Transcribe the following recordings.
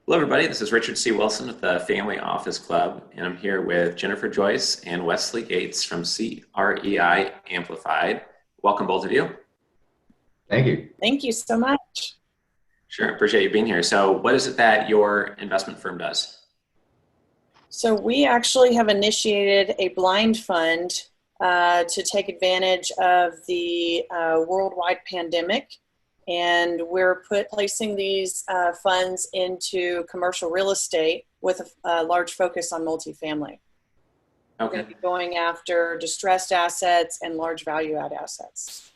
Hello, everybody. This is Richard C. Wilson with the Family Office Club, and I'm here with Jennifer Joyce and Wesley Yates from CREI Amplified. Welcome, both of you. Thank you. Thank you so much. Sure, appreciate you being here. So, what is it that your investment firm does? So we actually have initiated a blind fund to take advantage of the worldwide pandemic. And we're placing these funds into commercial real estate with a large focus on multifamily. We're going to be going after distressed assets and large value add assets.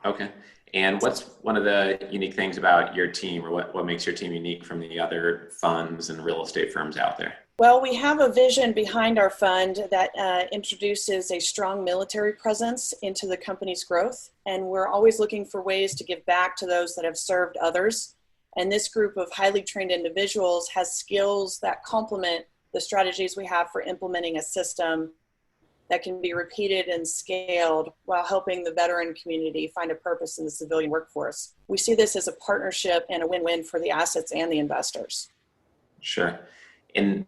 Okay. And what's one of the unique things about your team, or what makes your team unique from the other funds and real estate firms out there? Well, we have a vision behind our fund that introduces a strong military presence into the company's growth. And we're always looking for ways to give back to those that have served others. And this group of highly trained individuals has skills that complement the strategies we have for implementing a system that can be repeated and scaled while helping the veteran community find a purpose in the civilian workforce. We see this as a partnership and a win-win for the assets and the investors. Sure. And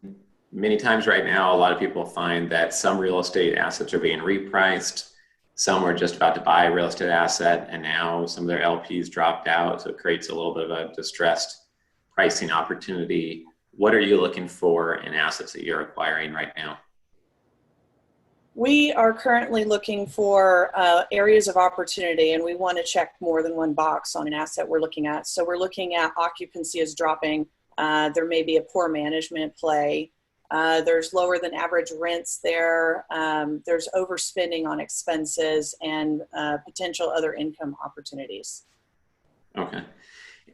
many times right now, a lot of people find that some real estate assets are being repriced. Some were just about to buy a real estate asset, and now some of their LPs dropped out. So it creates a little bit of a distressed pricing opportunity. What are you looking for in assets that you're acquiring right now? We are currently looking for areas of opportunity, and we want to check more than one box on an asset we're looking at. So we're looking at occupancy is dropping. There may be a poor management play. There's lower than average rents there. There's overspending on expenses and potential other income opportunities. Okay.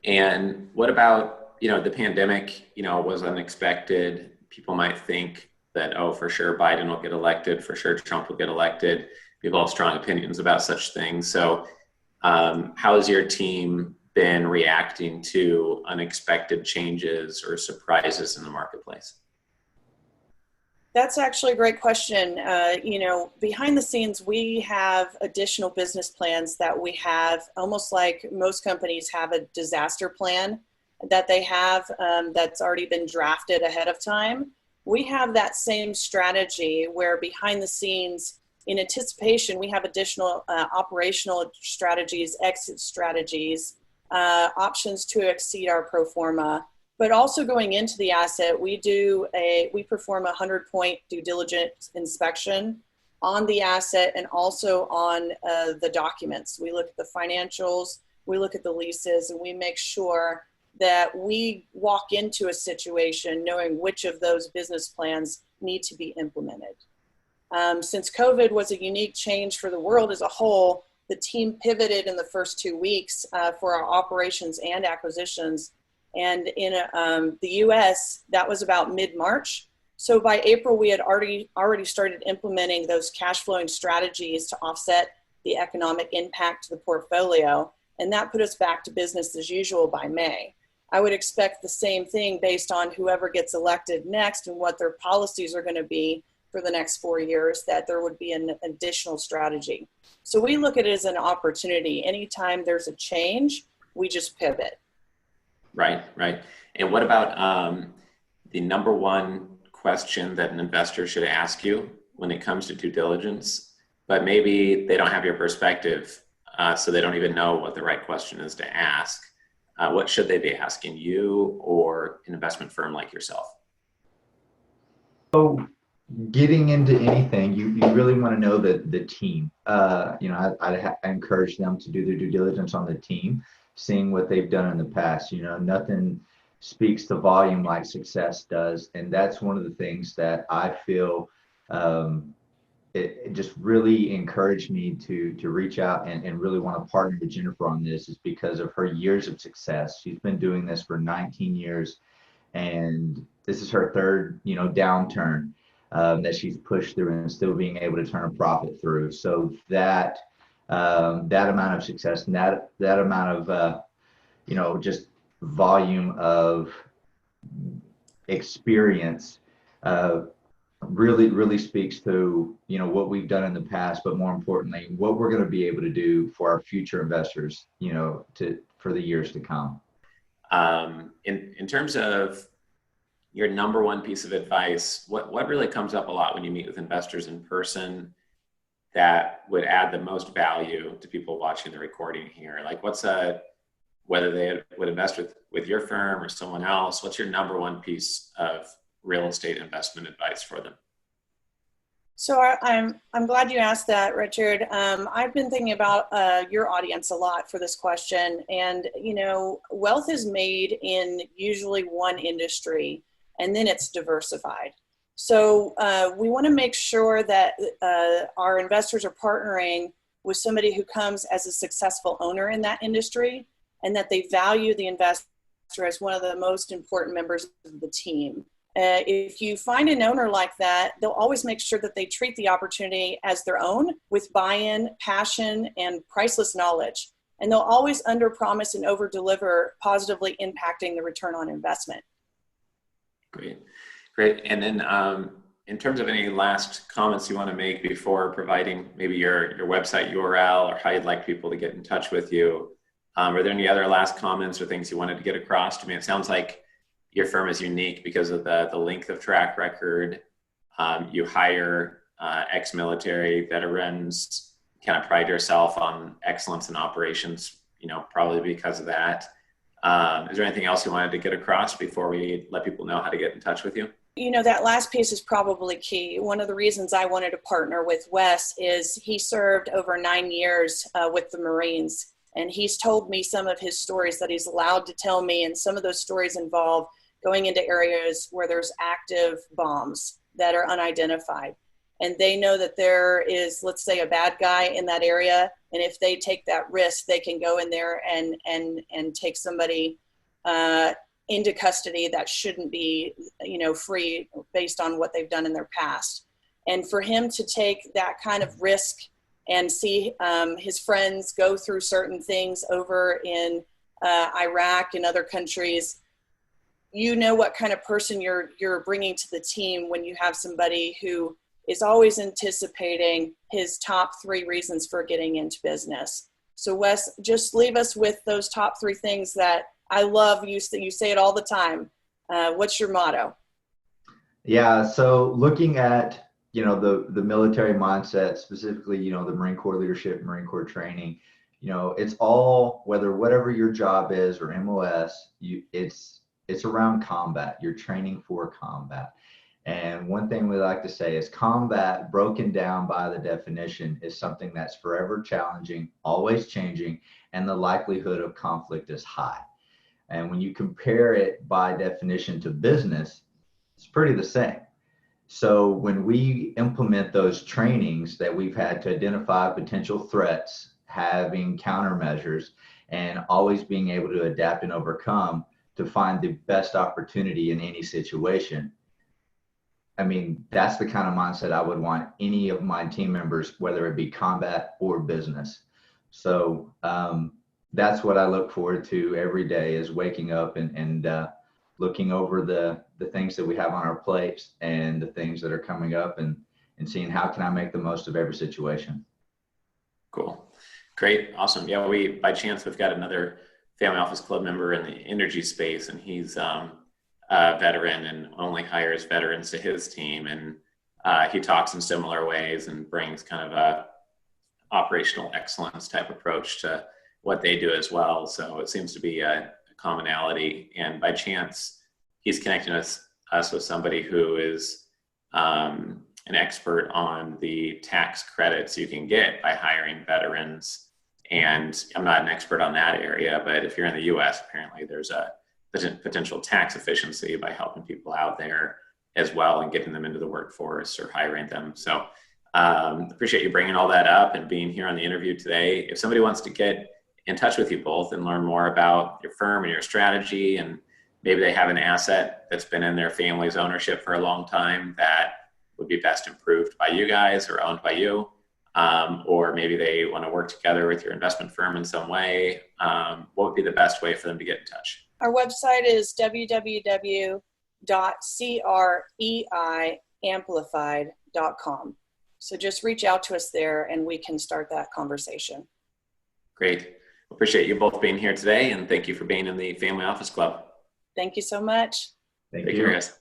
And what about, the pandemic, was unexpected. People might think that, oh, for sure Biden will get elected, for sure Trump will get elected. People have strong opinions about such things. So how has your team been reacting to unexpected changes or surprises in the marketplace? That's actually a great question. Behind the scenes, we have additional business plans that we have, almost like most companies have a disaster plan that they have that's already been drafted ahead of time. We have that same strategy where behind the scenes, in anticipation, we have additional operational strategies, exit strategies, options to exceed our pro forma. But also going into the asset, we perform a 100-point due diligence inspection on the asset and also on the documents. We look at the financials, we look at the leases, and we make sure that we walk into a situation knowing which of those business plans need to be implemented. Since COVID was a unique change for the world as a whole, the team pivoted in the first 2 weeks for our operations and acquisitions. And in the US, that was about mid-March. So by April, we had already started implementing those cash flowing strategies to offset the economic impact to the portfolio. And that put us back to business as usual by May. I would expect the same thing based on whoever gets elected next and what their policies are going to be for the next 4 years, that there would be an additional strategy. So we look at it as an opportunity. Anytime there's a change, we just pivot. Right. And what about the number one question that an investor should ask you when it comes to due diligence, but maybe they don't have your perspective, so they don't even know what the right question is to ask? What should they be asking you or an investment firm like yourself? So getting into anything, you really want to know the team. I encourage them to do their due diligence on the team, seeing what they've done in the past. Nothing speaks to volume like success does. And that's one of the things that I feel it just really encouraged me to reach out and really want to partner with Jennifer on this, is because of her years of success. She's been doing this for 19 years, and this is her third, downturn that she's pushed through and still being able to turn a profit through. So that amount of success and that amount of just volume of experience really speaks to what we've done in the past, but more importantly, what we're going to be able to do for our future investors, for the years to come. In terms of your number one piece of advice, what really comes up a lot when you meet with investors in person that would add the most value to people watching the recording here? Like whether they would invest with your firm or someone else, what's your number one piece of real estate investment advice for them? So I'm glad you asked that, Richard. I've been thinking about your audience a lot for this question, and wealth is made in usually one industry, and then it's diversified. So we want to make sure that our investors are partnering with somebody who comes as a successful owner in that industry, and that they value the investor as one of the most important members of the team. If you find an owner like that, they'll always make sure that they treat the opportunity as their own with buy-in, passion, and priceless knowledge. And they'll always under-promise and over-deliver, positively impacting the return on investment. Great. And then in terms of any last comments you want to make before providing maybe your website URL or how you'd like people to get in touch with you, are there any other last comments or things you wanted to get across to me? It sounds like your firm is unique because of the length of track record. You hire ex-military veterans, kind of pride yourself on excellence in operations, probably because of that. Is there anything else you wanted to get across before we let people know how to get in touch with you? That last piece is probably key. One of the reasons I wanted to partner with Wes is he served over 9 years with the Marines. And he's told me some of his stories that he's allowed to tell me. And some of those stories involve going into areas where there's active bombs that are unidentified. And they know that there is, let's say, a bad guy in that area. And if they take that risk, they can go in there and take somebody into custody that shouldn't be, free based on what they've done in their past. And for him to take that kind of risk and see his friends go through certain things over in Iraq and other countries, what kind of person you're bringing to the team when you have somebody who is always anticipating his top 3 reasons for getting into business. So Wes, just leave us with those top 3 things that I love. You say it all the time. What's your motto? Yeah, so looking at the military mindset, specifically, the Marine Corps leadership, Marine Corps training, it's all, whatever your job is or MOS, it's around combat. You're training for combat. And one thing we like to say is combat, broken down by the definition, is something that's forever challenging, always changing, and the likelihood of conflict is high. And when you compare it by definition to business, it's pretty the same. So when we implement those trainings that we've had to identify potential threats, having countermeasures, and always being able to adapt and overcome to find the best opportunity in any situation, that's the kind of mindset I would want any of my team members, whether it be combat or business. So that's what I look forward to every day, is waking up and looking over the things that we have on our plates and the things that are coming up and seeing how can I make the most of every situation. Cool. Great. Awesome. Yeah, by chance, we've got another family office club member in the energy space, and he's a veteran and only hires veterans to his team. And he talks in similar ways and brings kind of a operational excellence type approach to what they do as well. So it seems to be a commonality. And by chance, he's connecting us with somebody who is an expert on the tax credits you can get by hiring veterans. And I'm not an expert on that area, but if you're in the US, apparently there's a potential tax efficiency by helping people out there as well and getting them into the workforce or hiring them. So appreciate you bringing all that up and being here on the interview today. If somebody wants to get in touch with you both and learn more about your firm and your strategy, and maybe they have an asset that's been in their family's ownership for a long time that would be best improved by you guys or owned by you, or maybe they want to work together with your investment firm in some way, what would be the best way for them to get in touch? Our website is www.CREIamplified.com. So just reach out to us there and we can start that conversation. Great. Appreciate you both being here today, and thank you for being in the Family Office Club. Thank you so much. Thank Take you. care, guys.